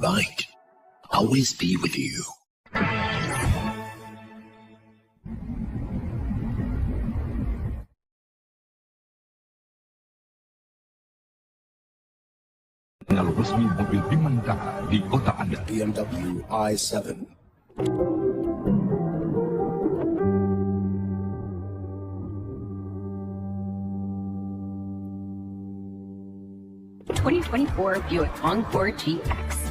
might always be with you. Ang resmi mobil dimana di kota Anda. BMW i7. ...2024 Buick Encore GX.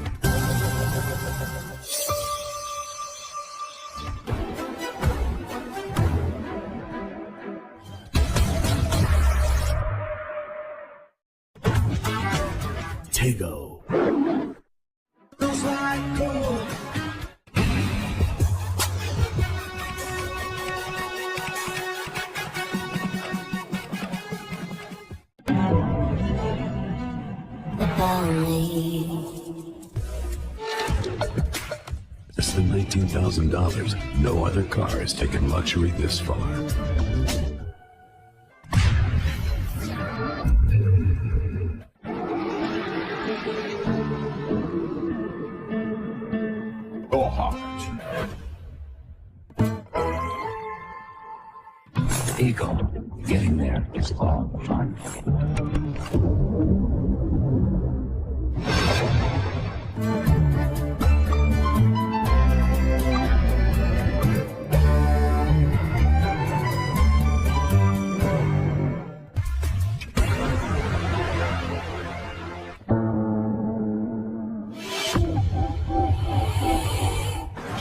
Tego. Less than $19,000. No other car has taken luxury this far. Go hard. Eagle, getting there is all fun.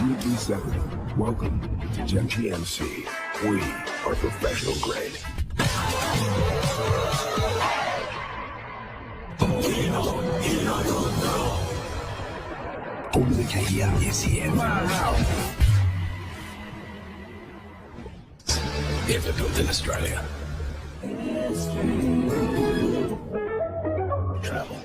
GP7, welcome to Gem GMC. We are professional grade. Only KTM is here. Wow. Ever built in Australia. Travel.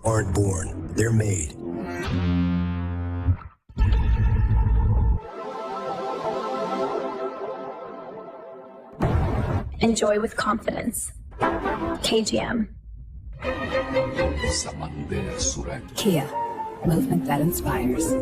Aren't born, they're made. Enjoy with confidence. KGM. Kia, movement that inspires.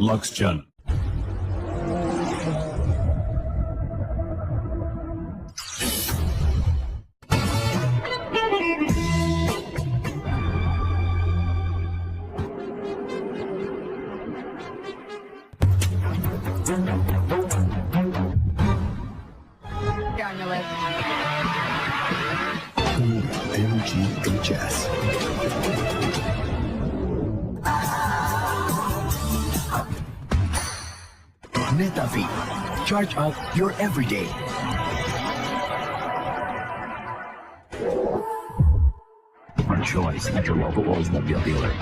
Luxgen. MGHS. MetaV. Charge up your everyday. Our choice at your local Oldsmobile dealer.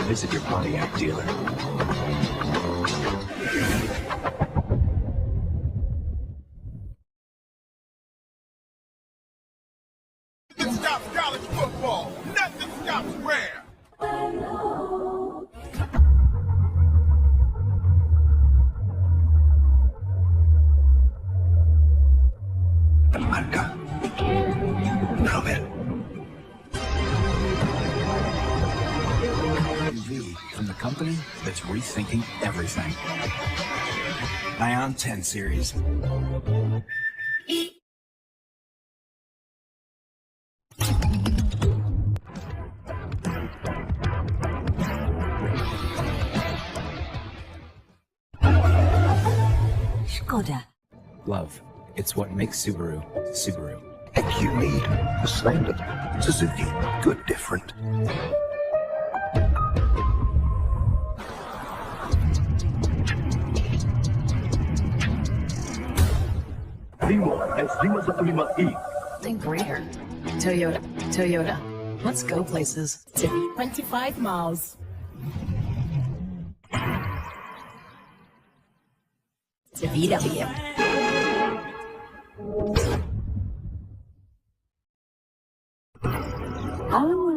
Visit your Pontiac dealer. Stops college football. Nothing stops rare. Marca. Robert. UV from the company that's rethinking everything. Ion 10 series. Skoda. Love. It's what makes Subaru, Subaru. XUV, the standard. Suzuki, good different. Limo S515i. Think greater. Toyota. Let's go places. To be 25 miles. To VW. All